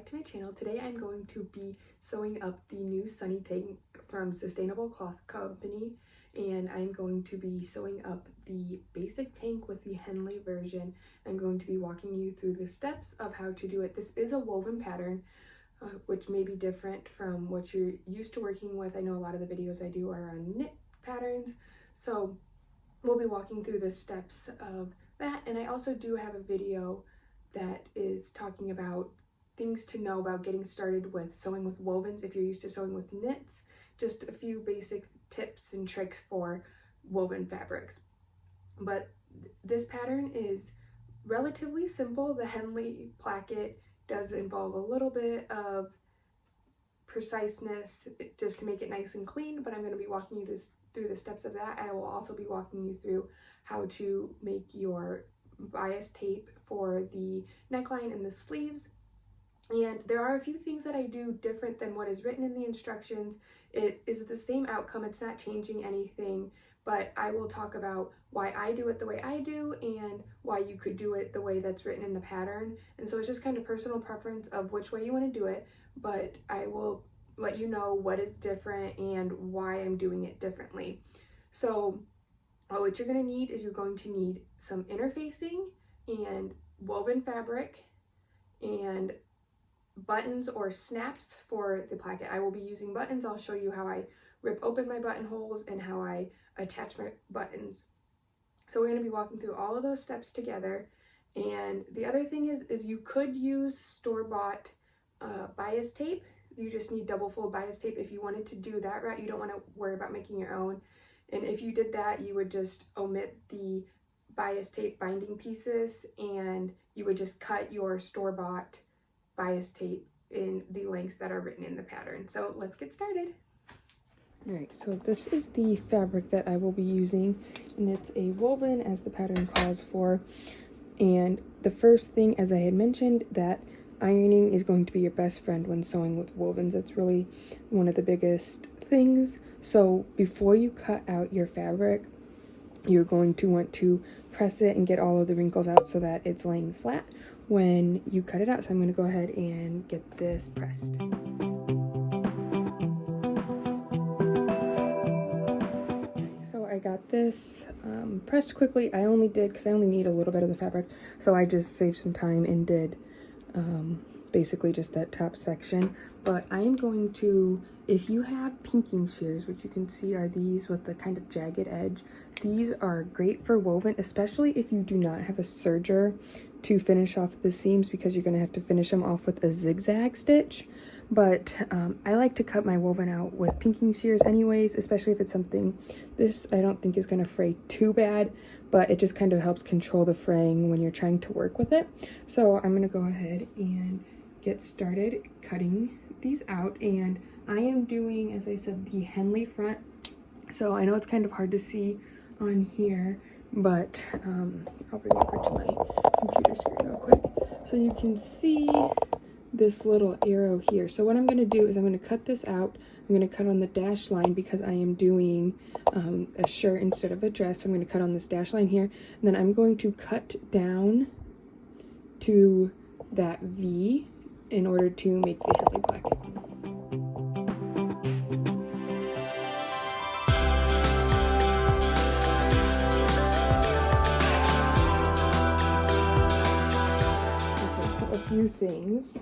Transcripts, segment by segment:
back to my channel. Today I'm going to be sewing up the new Sunny Tank from Sustainable Cloth Company, and I'm going to be sewing up the basic tank with the Henley version. I'm going to be walking you through the steps of how to do it. This is a woven pattern, which may be different from what you're used to working with. I know a lot of the videos I do are on knit patterns, so we'll be walking through the steps of that. And I also do have a video that is talking about things to know about getting started with sewing with wovens if you're used to sewing with knits. Just a few basic tips and tricks for woven fabrics. But this pattern is relatively simple. The Henley Placket does involve a little bit of preciseness just to make it nice and clean, but I'm going to be walking you through the steps of that. I will also be walking you through how to make your bias tape for the neckline and the sleeves. And there are a few things that I do different than what is written in the instructions. It is the same outcome, it's not changing anything, but I will talk about why I do it the way I do and why you could do it the way that's written in the pattern. And so it's just kind of personal preference of which way you want to do it, but I will let you know what is different and why I'm doing it differently. So what you're going to need is you're going to need some interfacing and woven fabric and buttons or snaps for the placket. I will be using buttons. I'll show you how I rip open my buttonholes and how I attach my buttons. So we're going to be walking through all of those steps together. And the other thing is you could use store-bought bias tape. You just need double fold bias tape. If you wanted to do that route, you don't want to worry about making your own. And if you did that, you would just omit the bias tape binding pieces and you would just cut your store-bought bias tape in the lengths that are written in the pattern. So let's get started. Alright, so this is the fabric that I will be using, and it's a woven as the pattern calls for. And the first thing, as I had mentioned, that ironing is going to be your best friend when sewing with wovens. That's really one of the biggest things. So before you cut out your fabric, you're going to want to press it and get all of the wrinkles out so that it's laying flat when you cut it out. So I'm going to go ahead and get this pressed. So I got this pressed quickly. I only did, because I only need a little bit of the fabric, so I just saved some time and did basically just that top section. But I am going to, if you have pinking shears, which you can see are these with the kind of jagged edge, these are great for woven, especially if you do not have a serger to finish off the seams, because you're going to have to finish them off with a zigzag stitch. But I like to cut my woven out with pinking shears anyways, especially if it's something, this I don't think is going to fray too bad, but it just kind of helps control the fraying when you're trying to work with it. So I'm going to go ahead and get started cutting these out. And I am doing, as I said, the Henley front. So I know it's kind of hard to see on here, but I'll bring it over to my computer screen real quick so you can see this little arrow here. So what I'm going to do is I'm going to cut this out. I'm going to cut on the dash line because I am doing a shirt instead of a dress. So I'm going to cut on this dash line here, and then I'm going to cut down to that V in order to make the Henley placket. Okay, so a few things.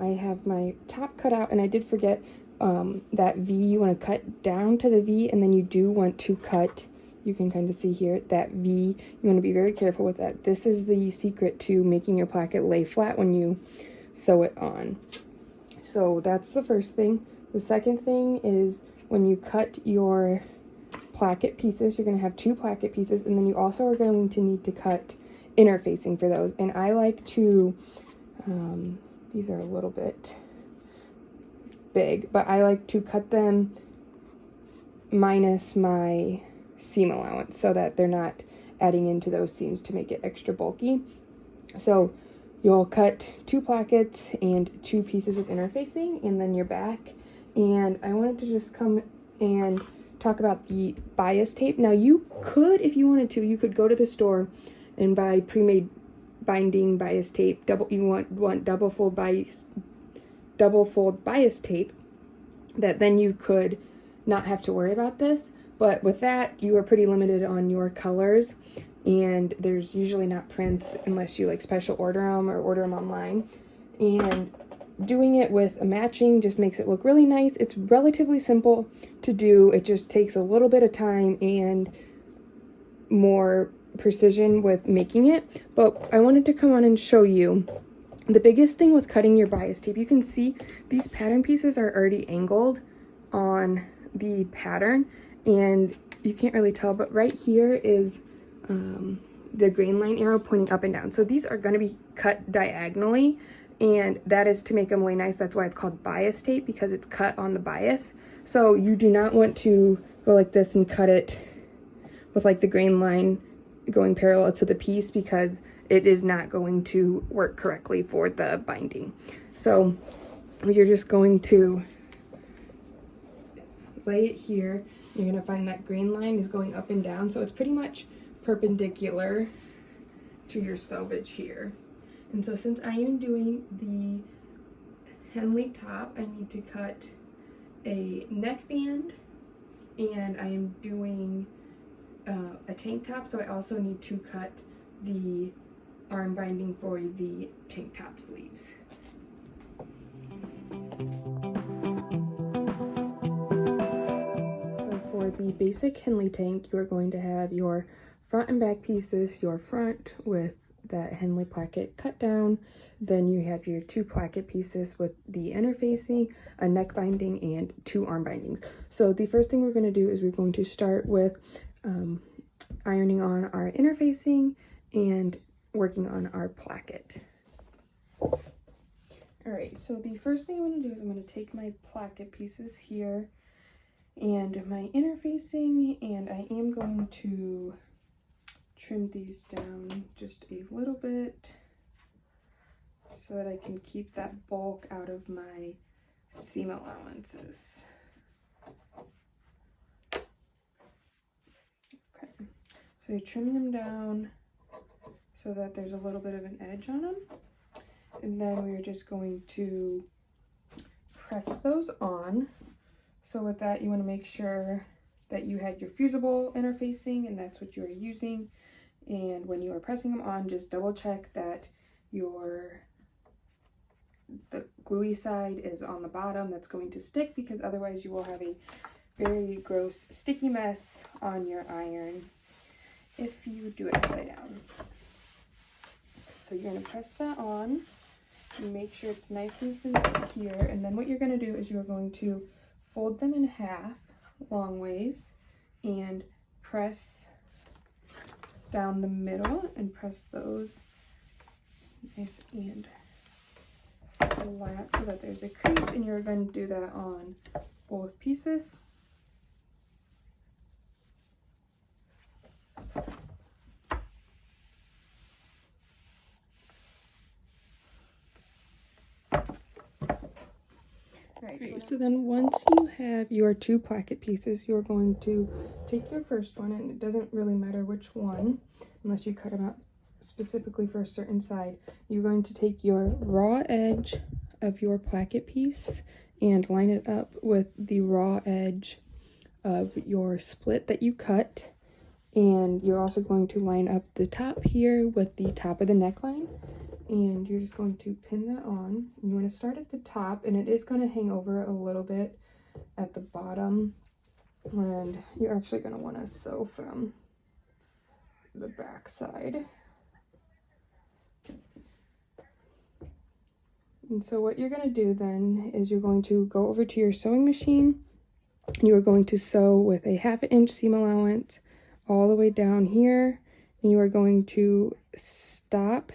I have my top cut out, and I did forget that V. You want to cut down to the V, and then you do want to cut, you can kind of see here, that V. You want to be very careful with that. This is the secret to making your placket lay flat when you sew it on. So that's the first thing. The second thing is when you cut your placket pieces, you're going to have two placket pieces, and then you also are going to need to cut interfacing for those. And I like to these are a little bit big, but I like to cut them minus my seam allowance so that they're not adding into those seams to make it extra bulky. So you'll cut two plackets and two pieces of interfacing, and then your back. And I wanted to just come and talk about the bias tape. Now you could, if you wanted to, you could go to the store and buy pre-made binding bias tape, you want double fold bias tape, that then you could not have to worry about this. But with that, you are pretty limited on your colors, and there's usually not prints unless you like special order them or order them online. And doing it with a matching just makes it look really nice. It's relatively simple to do. It just takes a little bit of time and more precision with making it. But I wanted to come on and show you the biggest thing with cutting your bias tape. You can see these pattern pieces are already angled on the pattern, and you can't really tell, but right here is the grain line arrow pointing up and down. So these are going to be cut diagonally, and that is to make them really nice. That's why it's called bias tape, because it's cut on the bias. So you do not want to go like this and cut it with like the grain line going parallel to the piece, because it is not going to work correctly for the binding. So you're just going to lay it here. You're going to find that grain line is going up and down, so it's pretty much perpendicular to your selvage here. And so since I am doing the Henley top, I need to cut a neckband, and I am doing a tank top, so I also need to cut the arm binding for the tank top sleeves. So for the basic Henley tank, you are going to have your front and back pieces, your front with that Henley placket cut down, then you have your 2 placket pieces with the interfacing, a neck binding, and 2 arm bindings. So the first thing we're going to do is we're going to start with ironing on our interfacing and working on our placket. Alright, so the first thing I'm going to do is I'm going to take my placket pieces here and my interfacing, and I am going to trim these down just a little bit so that I can keep that bulk out of my seam allowances. Okay, so you're trimming them down so that there's a little bit of an edge on them, and then we're just going to press those on. So with that, you want to make sure that you had your fusible interfacing, and that's what you are using. And when you are pressing them on, just double check that the gluey side is on the bottom. That's going to stick, because otherwise you will have a very gross sticky mess on your iron if you do it upside down. So you're going to press that on and make sure it's nice and secure. And then what you're going to do is you're going to fold them in half long ways and press down the middle and press those nice and flat so that there's a crease, and you're going to do that on both pieces. Right, so then once you have your 2 placket pieces, you're going to take your first one, and it doesn't really matter which one unless you cut them out specifically for a certain side. You're going to take your raw edge of your placket piece and line it up with the raw edge of your split that you cut, and you're also going to line up the top here with the top of the neckline, and you're just going to pin that on. You want to start at the top, and it is going to hang over a little bit at the bottom, and you're actually going to want to sew from the back side. And so what you're going to do then is you're going to go over to your sewing machine, and you are going to sew with a 1/2 inch seam allowance all the way down here, and you are going to stop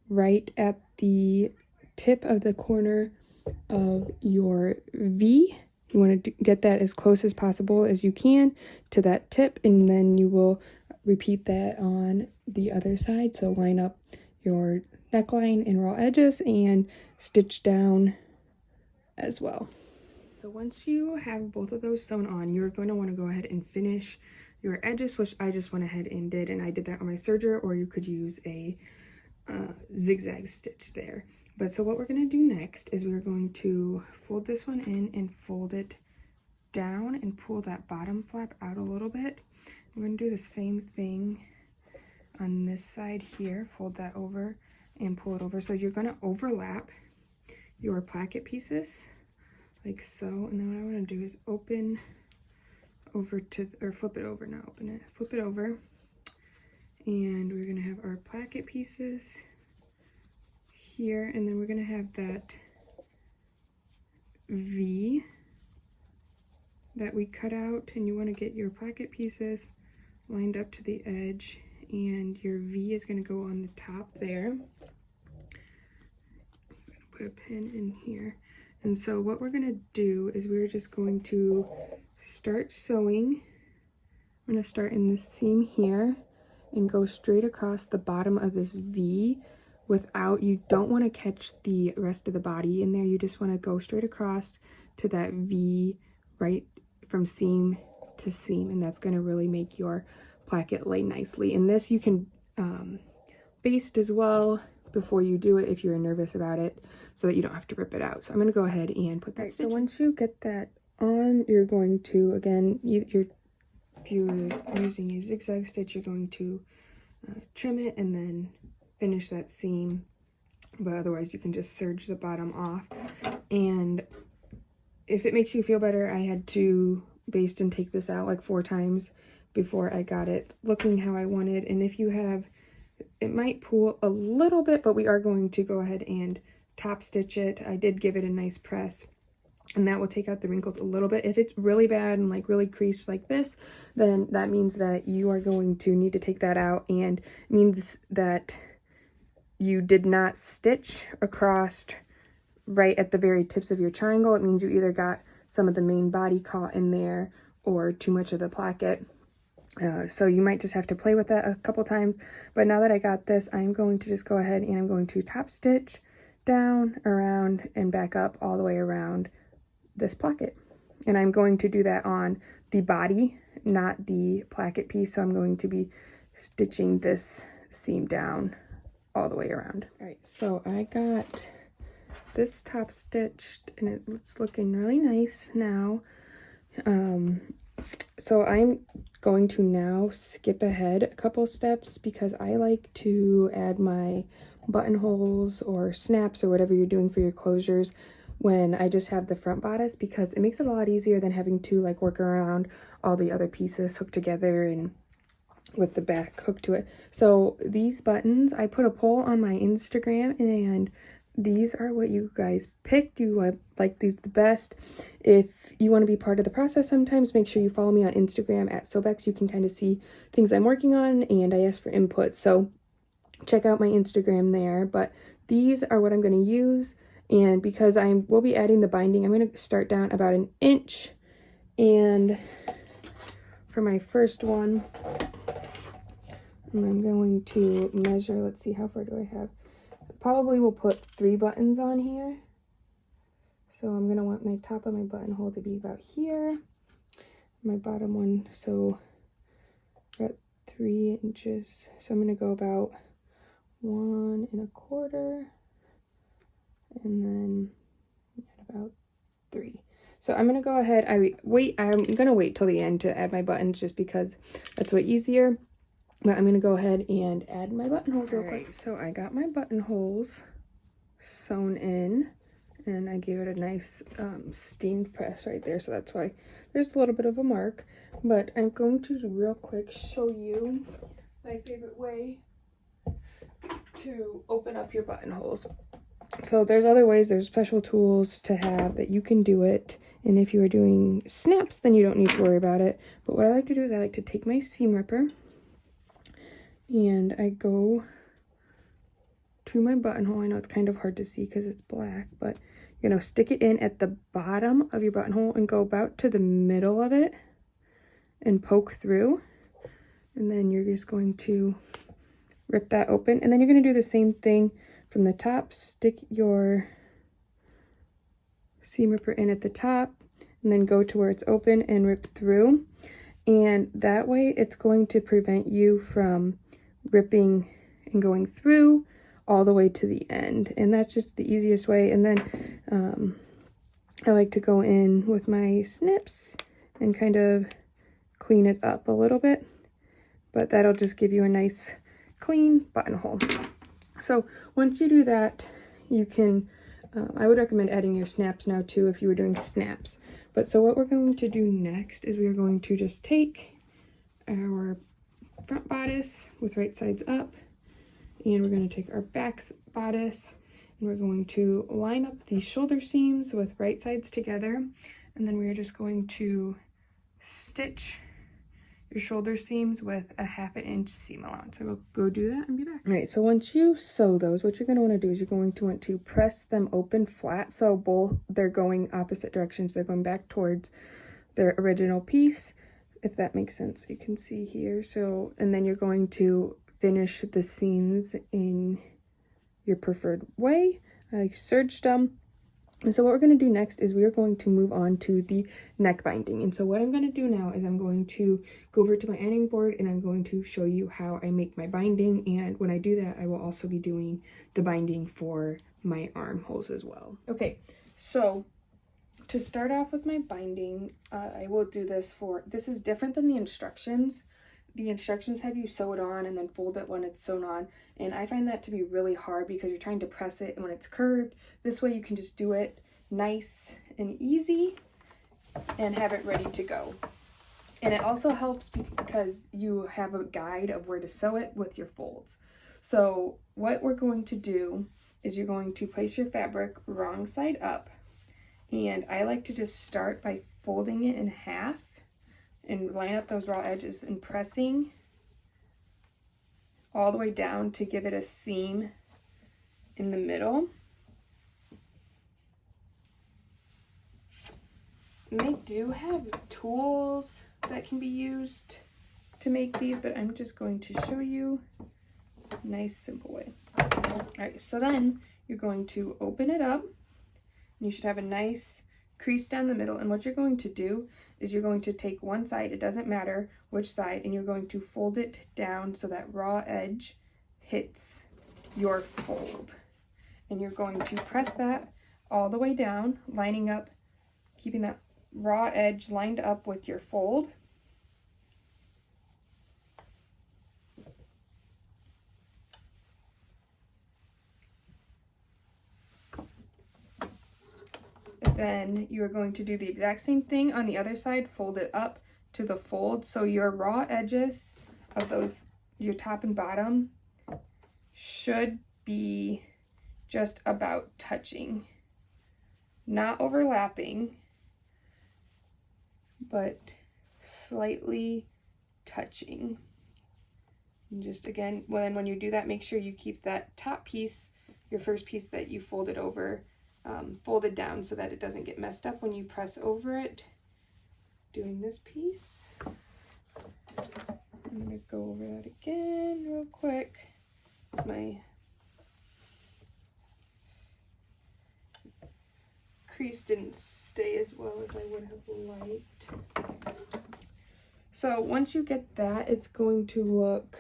right at the tip of the corner of your V. You want to get that as close as possible as you can to that tip, and then you will repeat that on the other side. So line up your neckline and raw edges and stitch down as well. So once you have both of those sewn on, you're going to want to go ahead and finish your edges, which I just went ahead and did, and I did that on my serger, or you could use a zigzag stitch there. But so what we're going to do next is we're going to fold this one in and fold it down and pull that bottom flap out a little bit. We're going to do the same thing on this side here. Fold that over and pull it over. So you're going to overlap your placket pieces like so, and then what I want to do is open over to, or flip it over, not open it, flip it over, and we're going to have our placket pieces here, and then we're going to have that V that we cut out, and you want to get your placket pieces lined up to the edge, and your V is going to go on the top there. I'm going to put a pin in here. And so what we're going to do is we're just going to start sewing. I'm going to start in this seam here and go straight across the bottom of this V without, you don't want to catch the rest of the body in there. You just want to go straight across to that V right from seam to seam, and that's going to really make your placket lay nicely. And this you can baste as well before you do it if you're nervous about it, so that you don't have to rip it out. So I'm going to go ahead and put that stitch. So once you get that on, you're going to, again, if you're using a zigzag stitch, you're going to trim it and then finish that seam, but otherwise you can just serge the bottom off. And if it makes you feel better, I had to baste and take this out like 4 times before I got it looking how I wanted. And if you have, it might pull a little bit, but we are going to go ahead and top stitch it. I did give it a nice press, and that will take out the wrinkles a little bit. If it's really bad and like really creased like this, then that means that you are going to need to take that out, and means that you did not stitch across right at the very tips of your triangle. It means you either got some of the main body caught in there or too much of the placket. So you might just have to play with that a couple times. But now that I got this, I'm going to just go ahead and I'm going to top stitch down, around, and back up all the way around this placket. And I'm going to do that on the body, not the placket piece. So I'm going to be stitching this seam down all the way around. All right, so I got this top stitched and it's looking really nice now. So I'm going to now skip ahead a couple steps because I like to add my buttonholes or snaps or whatever you're doing for your closures when I just have the front bodice, because it makes it a lot easier than having to like work around all the other pieces hooked together and with the back hooked to it. So these buttons, I put a poll on my Instagram, and these are what you guys picked. You like these the best. If you want to be part of the process sometimes, make sure you follow me on Instagram at Sobex. You can kind of see things I'm working on, and I ask for input. So check out my Instagram there. But these are what I'm going to use. And because I will be adding the binding, I'm going to start down about 1 inch. And for my first one, and I'm going to measure, let's see, how far do I have? Probably will put 3 buttons on here. So I'm going to want my top of my buttonhole to be about here. My bottom one, so we're at 3 inches. So I'm going to go about 1 1/4. And then at about 3. So I'm going to go ahead, I'm going to wait till the end to add my buttons just because that's way easier. But I'm going to go ahead and add my buttonholes real quick. So I got my buttonholes sewn in, and I gave it a nice steamed press right there. So that's why there's a little bit of a mark. But I'm going to real quick show you my favorite way to open up your buttonholes. So there's other ways, there's special tools to have that you can do it. And if you are doing snaps, then you don't need to worry about it. But what I like to do is I like to take my seam ripper, and I go to my buttonhole. I know it's kind of hard to see because it's black, but you're going to stick it in at the bottom of your buttonhole and go about to the middle of it and poke through. And then you're just going to rip that open. And then you're going to do the same thing from the top. Stick your seam ripper in at the top and then go to where it's open and rip through. And that way it's going to prevent you from ripping and going through all the way to the end, and that's just the easiest way. And then I like to go in with my snips and kind of clean it up a little bit, but that'll just give you a nice clean buttonhole. So once you do that, you can, I would recommend adding your snaps now too if you were doing snaps. But so what we're going to do next is we are going to just take our front bodice with right sides up, and we're going to take our back bodice, and we're going to line up the shoulder seams with right sides together, and then we are just going to stitch your shoulder seams with a 1/2 inch seam allowance. So we'll go do that and be back. All right, so once you sew those, what you're going to want to do is you're going to want to press them open flat, so both they're going opposite directions. They're going back towards their original piece, if that makes sense. You can see here. So, and then you're going to finish the seams in your preferred way. I serged them. And so what we're going to do next is we are going to move on to the neck binding. And so what I'm going to do now is I'm going to go over to my ironing board and I'm going to show you how I make my binding. And when I do that, I will also be doing the binding for my armholes as well. Okay, so to start off with my binding, I will do this this is different than the instructions. The instructions have you sew it on and then fold it when it's sewn on, and I find that to be really hard because you're trying to press it when it's curved. This way you can just do it nice and easy and have it ready to go. And it also helps because you have a guide of where to sew it with your folds. So what we're going to do is you're going to place your fabric wrong side up, and I like to just start by folding it in half and line up those raw edges and pressing all the way down to give it a seam in the middle. And they do have tools that can be used to make these, but I'm just going to show you a nice simple way. All right, so then you're going to open it up. You should have a nice crease down the middle, and what you're going to do is you're going to take one side, it doesn't matter which side, and you're going to fold it down so that raw edge hits your fold. And you're going to press that all the way down, lining up, keeping that raw edge lined up with your fold. Then you are going to do the exact same thing on the other side, fold it up to the fold. So your raw edges of those, your top and bottom, should be just about touching, not overlapping, but slightly touching. And just again, when you do that, make sure you keep that top piece, your first piece that you folded over, folded down so that it doesn't get messed up when you press over it. Doing this piece, I'm gonna go over that again real quick. My crease didn't stay as well as I would have liked. So once you get that, it's going to look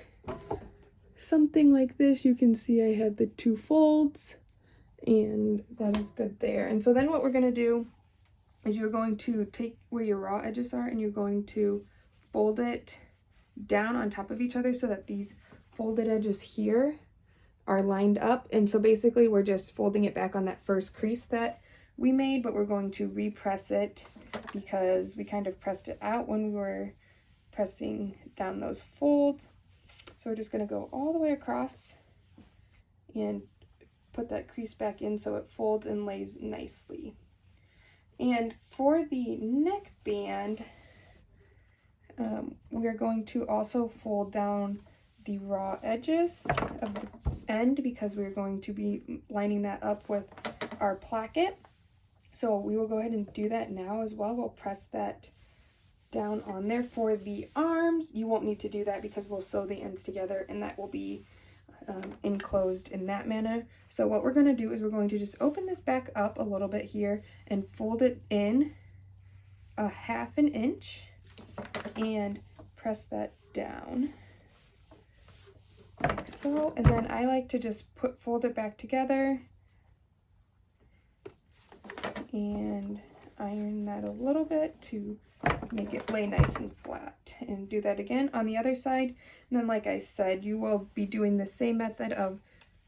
something like this. You can see I have the two folds, and that is good there. And so then what we're going to do is you're going to take where your raw edges are and you're going to fold it down on top of each other so that these folded edges here are lined up. And so basically we're just folding it back on that first crease that we made, but we're going to repress it because we kind of pressed it out when we were pressing down those folds. So we're just going to go all the way across and put that crease back in so it folds and lays nicely. And for the neck band, we are going to also fold down the raw edges of the end because we're going to be lining that up with our placket. So we will go ahead and do that now as well. We'll press that down on there. For the arms, you won't need to do that because we'll sew the ends together and that will be enclosed in that manner. So what we're going to do is we're going to just open this back up a little bit here and fold it in a 1/2 inch and press that down. like so. And then I like to just fold it back together and iron that a little bit to make it lay nice and flat, and do that again on the other side. And then, like I said, you will be doing the same method of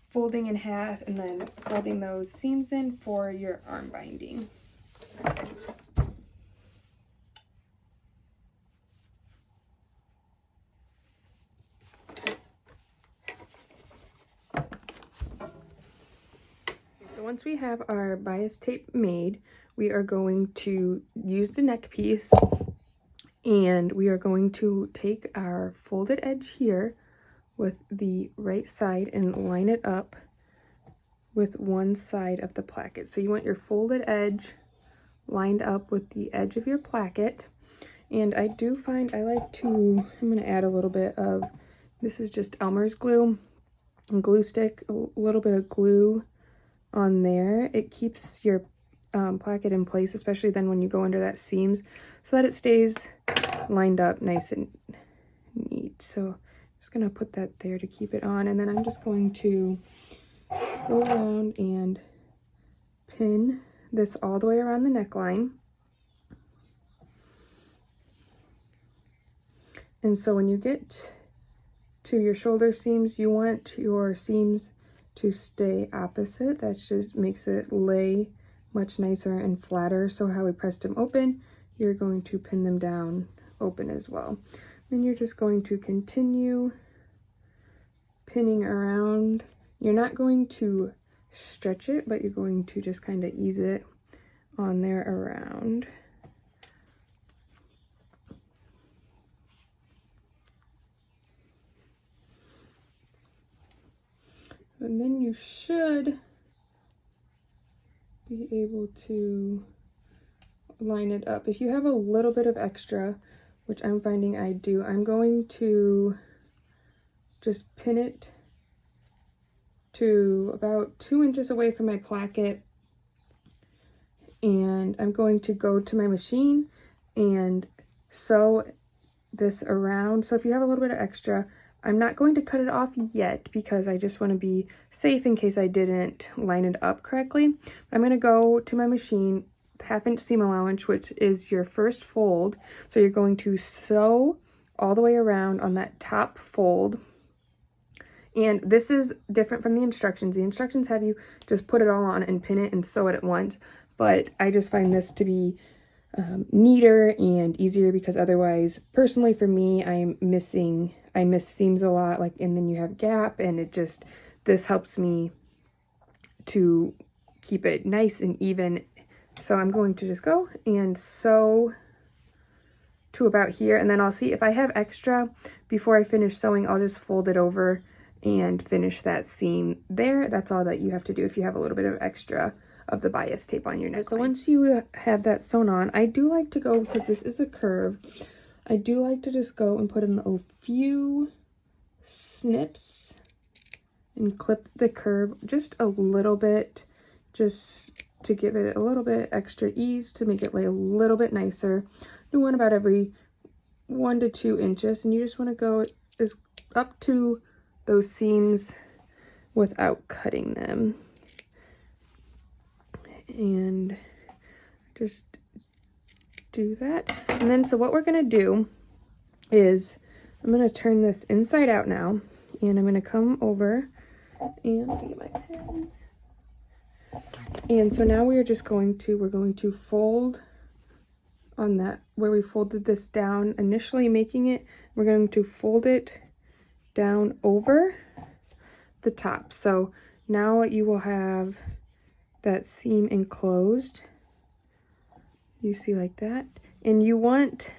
folding in half and then folding those seams in for your arm binding. So once we have our bias tape made, we are going to use the neck piece, and we are going to take our folded edge here with the right side and line it up with one side of the placket. So you want your folded edge lined up with the edge of your placket. And I do find I like to, I'm going to add a little bit of, this is just Elmer's glue and glue stick, a little bit of glue on there. It keeps your placket in place, especially then when you go under that seams, so that it stays lined up nice and neat. So I'm just going to put that there to keep it on, and then I'm just going to go around and pin this all the way around the neckline. And so when you get to your shoulder seams, you want your seams to stay opposite. That just makes it lay much nicer and flatter. So how we pressed them open, you're going to pin them down open as well. Then you're just going to continue pinning around. You're not going to stretch it, but you're going to just kind of ease it on there around. And then you should be able to line it up. If you have a little bit of extra, which I'm finding I do, I'm going to just pin it to about 2 inches away from my placket, and I'm going to go to my machine and sew this around. So if you have a little bit of extra, I'm not going to cut it off yet because I just want to be safe in case I didn't line it up correctly. I'm going to go to my machine, 1/2 inch seam allowance, which is your first fold. So you're going to sew all the way around on that top fold. And this is different from the instructions. The instructions have you just put it all on and pin it and sew it at once. But I just find this to be neater and easier, because otherwise, personally for me, I miss seams a lot, like, and then you have gap, and it just, this helps me to keep it nice and even. So I'm going to just go and sew to about here, and then I'll see if I have extra before I finish sewing. I'll just fold it over and finish that seam there. That's all that you have to do if you have a little bit of extra of the bias tape on your neckline. So once you have that sewn on, I do like to go, because this is a curve, I do like to just go and put in a few snips and clip the curve just a little bit, just to give it a little bit extra ease, to make it lay a little bit nicer. Do one about every 1 to 2 inches, and you just want to go as up to those seams without cutting them. And just do that. And then, so what we're going to do is, I'm going to turn this inside out now, and I'm going to come over and get my pins. And so now we're going to fold on that, where we folded this down initially making it, we're going to fold it down over the top. So now you will have that seam enclosed, you see, like that. And you want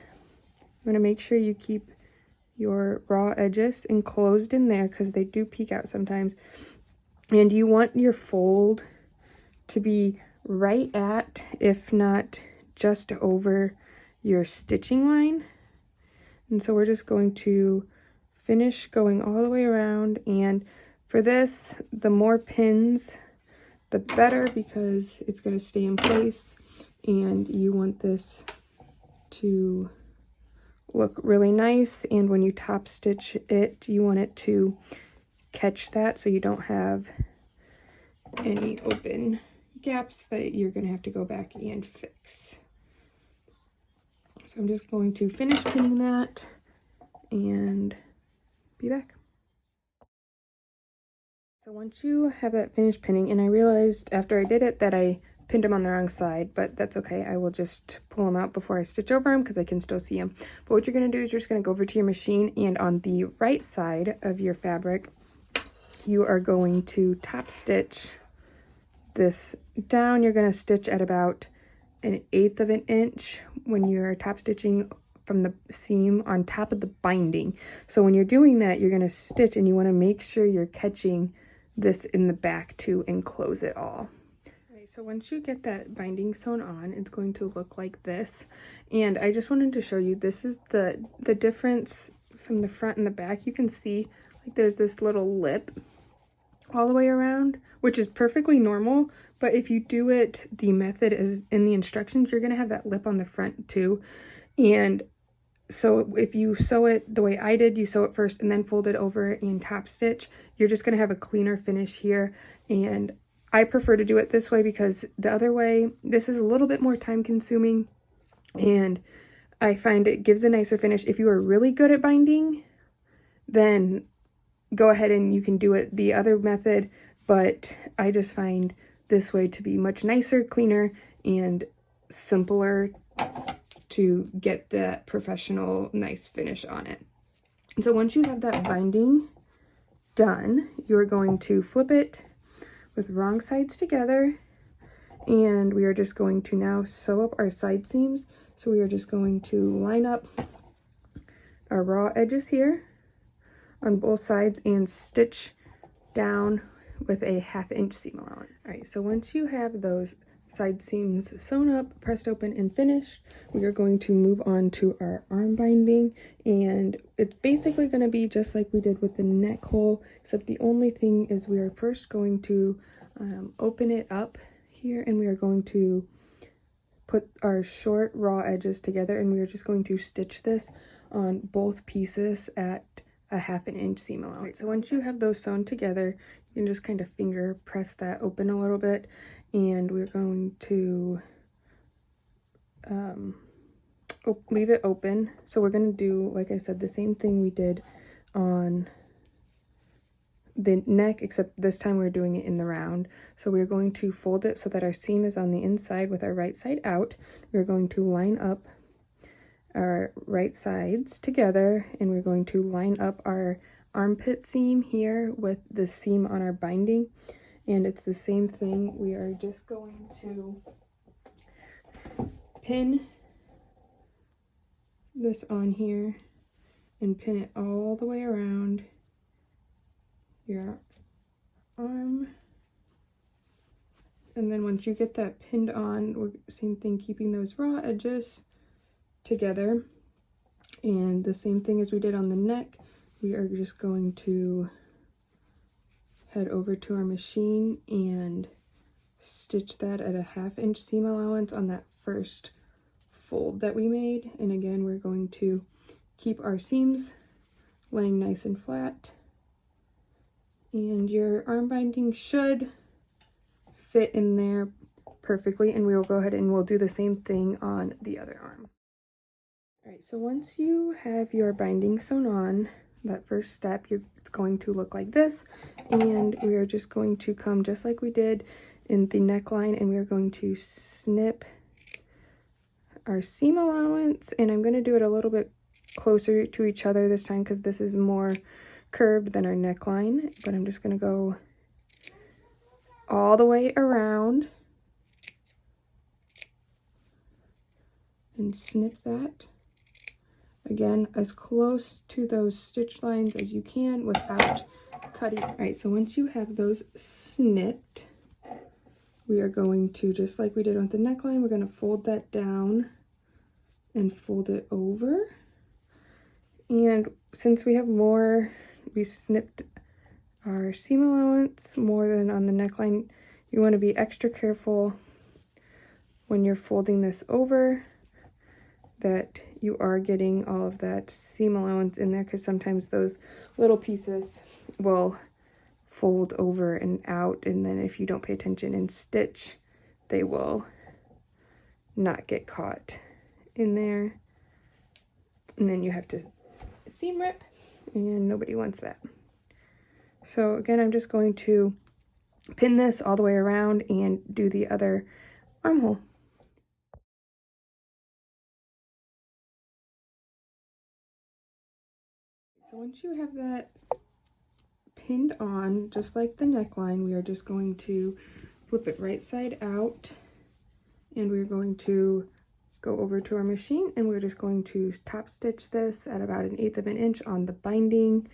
to make sure you keep your raw edges enclosed in there, because they do peek out sometimes. And you want your fold to be right at, if not just over, your stitching line. And so we're just going to finish going all the way around. And for this, the more pins the better, because it's going to stay in place, and you want this to look really nice. And when you top stitch it, you want it to catch that so you don't have any open gaps that you're going to have to go back and fix. So I'm just going to finish pinning that and be back. So once you have that finished pinning, and I realized after I did it that I pinned them on the wrong side, but that's okay. I will just pull them out before I stitch over them because I can still see them. But what you're going to do is you're just going to go over to your machine, and on the right side of your fabric, you are going to top stitch this down. You're going to stitch at about 1/8 of an inch when you're top stitching from the seam on top of the binding. So when you're doing that, you're going to stitch, and you want to make sure you're catching this in the back to enclose it all. Okay, so once you get that binding sewn on, it's going to look like this. And I just wanted to show you, this is the difference from the front and the back. You can see like there's this little lip all the way around, which is perfectly normal, but if you do it the method is in the instructions, you're going to have that lip on the front too. And so if you sew it the way I did, you sew it first and then fold it over and top stitch, you're just going to have a cleaner finish here. And I prefer to do it this way because the other way, this is a little bit more time consuming, and I find it gives a nicer finish. If you are really good at binding, then go ahead and you can do it the other method, but I just find this way to be much nicer, cleaner, and simpler to get that professional nice finish on it. And so once you have that binding done, you're going to flip it with wrong sides together, and we are just going to now sew up our side seams. So we are just going to line up our raw edges here on both sides and stitch down with a 1/2 inch seam allowance. All right, so once you have those side seams sewn up, pressed open, and finished, we are going to move on to our arm binding, and it's basically going to be just like we did with the neck hole, except the only thing is we are first going to open it up here, and we are going to put our short raw edges together, and we are just going to stitch this on both pieces at a 1/2 inch seam allowance. Right, so once you have those sewn together, you can just kind of finger press that open a little bit, and we're going to leave it open. So we're going to do, like I said, the same thing we did on the neck, except this time we're doing it in the round. So we're going to fold it so that our seam is on the inside with our right side out. We're going to line up our right sides together, and we're going to line up our armpit seam here with the seam on our binding, and it's the same thing. We are just going to pin this on here and pin it all the way around your arm. And then once you get that pinned on, same thing, keeping those raw edges together. And the same thing as we did on the neck, we are just going to head over to our machine and stitch that at a 1/2 inch seam allowance on that first fold that we made. And again, we're going to keep our seams laying nice and flat, and your arm binding should fit in there perfectly, and we will go ahead and we'll do the same thing on the other arm. All right, so once you have your binding sewn on, that first step, it's going to look like this, and we are just going to come just like we did in the neckline, and we are going to snip our seam allowance, and I'm going to do it a little bit closer to each other this time because this is more curved than our neckline, but I'm just going to go all the way around and snip that. Again, as close to those stitch lines as you can without cutting. All right, so once you have those snipped, we are going to, just like we did with the neckline, we're going to fold that down and fold it over. And since we have more, we snipped our seam allowance more than on the neckline, you want to be extra careful when you're folding this over that you are getting all of that seam allowance in there, because sometimes those little pieces will fold over and out, and then if you don't pay attention and stitch, they will not get caught in there, and then you have to seam rip, and nobody wants that. So again, I'm just going to pin this all the way around and do the other armhole. So once you have that pinned on, just like the neckline, we are just going to flip it right side out, and we're going to go over to our machine, and we're just going to top stitch this at about 1/8 of an inch on the binding,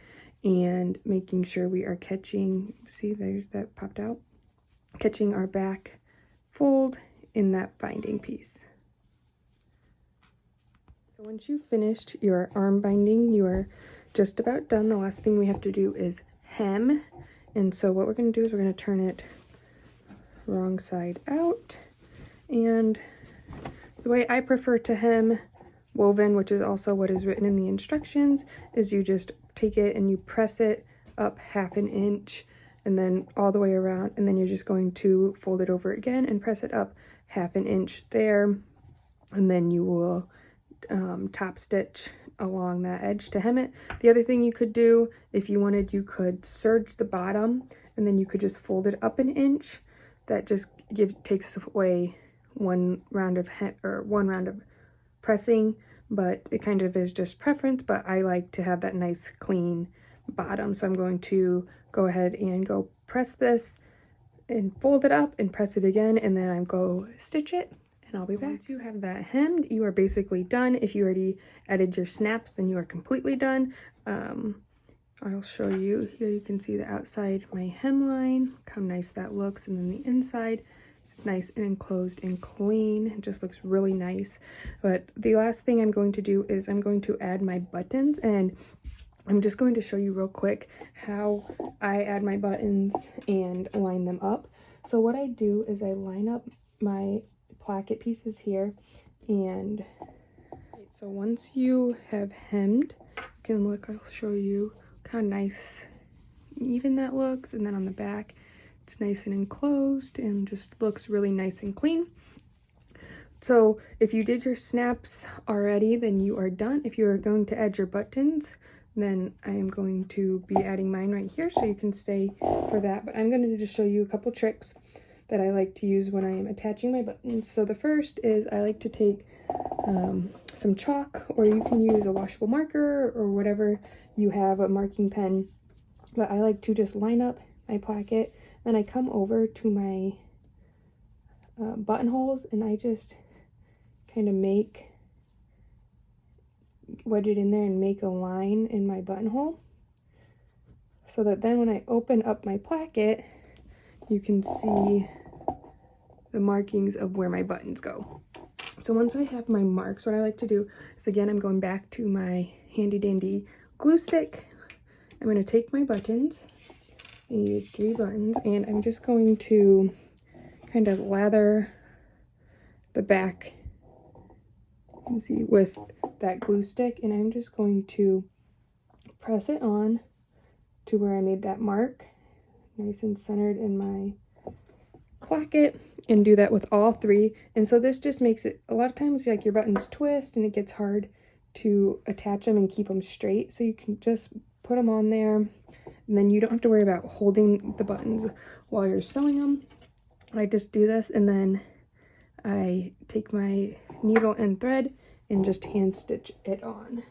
and making sure we are catching, see, there's that popped out, catching our back fold in that binding piece. So once you've finished your arm binding, you are just about done. The last thing we have to do is hem, and so what we're going to do is we're going to turn it wrong side out, and the way I prefer to hem woven, which is also what is written in the instructions, is you just take it and you press it up 1/2 inch and then all the way around, and then you're just going to fold it over again and press it up 1/2 inch there, and then you will top stitch along that edge to hem it. The other thing you could do, if you wanted, you could serge the bottom, and then you could just fold it up 1 inch. That just takes away one round of pressing, but it kind of is just preference. But I like to have that nice clean bottom, so I'm going to go ahead and go press this and fold it up and press it again, and then I'm go stitch it, and I'll be back. Once you have that hemmed, you are basically done. If you already added your snaps, then you are completely done. I'll show you here. You can see the outside, my hemline, look how nice that looks, and then the inside, it's nice and enclosed and clean. It just looks really nice. But the last thing I'm going to do is I'm going to add my buttons, and I'm just going to show you real quick how I add my buttons and line them up. So what I do is I line up my placket pieces here, and so once you have hemmed, you can look, I'll show you how nice even that looks, and then on the back it's nice and enclosed and just looks really nice and clean. So if you did your snaps already, then you are done. If you are going to add your buttons, then I am going to be adding mine right here, so you can stay for that. But I'm going to just show you a couple tricks that I like to use when I am attaching my buttons. So the first is I like to take some chalk, or you can use a washable marker or whatever you have, a marking pen. But I like to just line up my placket, then I come over to my buttonholes, and I just kind of wedge it in there and make a line in my buttonhole, so that then when I open up my placket, you can see the markings of where my buttons go. So once I have my marks, what I like to do is, again, I'm going back to my handy dandy glue stick. I'm going to take my buttons, I use 3 buttons, and I'm just going to kind of lather the back, you can see, with that glue stick, and I'm just going to press it on to where I made that mark, nice and centered in my placket, and do that with all 3. And so this just makes it, a lot of times, like, your buttons twist and it gets hard to attach them and keep them straight, so you can just put them on there, and then you don't have to worry about holding the buttons while you're sewing them. I just do this, and then I take my needle and thread and just hand stitch it on.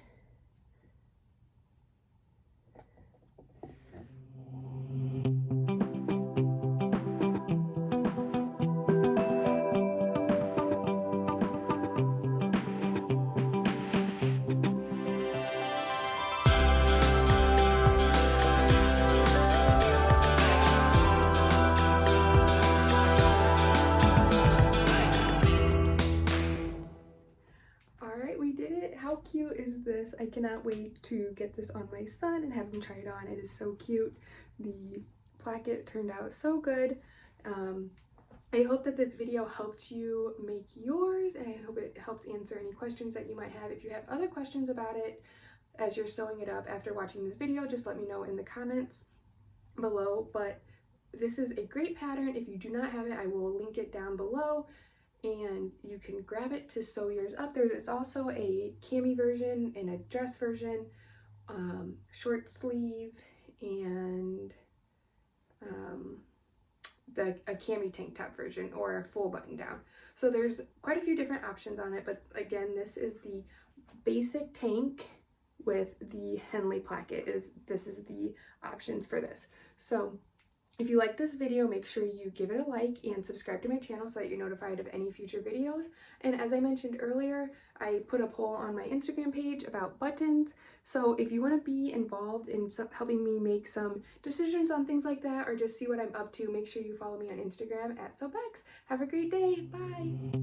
How cute is this? I cannot wait to get this on my son and have him try it on. It is so cute. The placket turned out so good. I hope that this video helped you make yours, and I hope it helped answer any questions that you might have. If you have other questions about it as you're sewing it up after watching this video, just let me know in the comments. below, but this is a great pattern. If you do not have it, I will link it down below and you can grab it to sew yours up. There is also a cami version and a dress version, short sleeve, and a cami tank top version or a full button down. So there's quite a few different options on it, but again, this is the basic tank with the Henley placket. This is the options for this. So if you like this video, make sure you give it a like and subscribe to my channel so that you're notified of any future videos. And as I mentioned earlier, I put a poll on my Instagram page about buttons. So if you want to be involved in helping me make some decisions on things like that, or just see what I'm up to, make sure you follow me on Instagram @SewBex. Have a great day. Bye.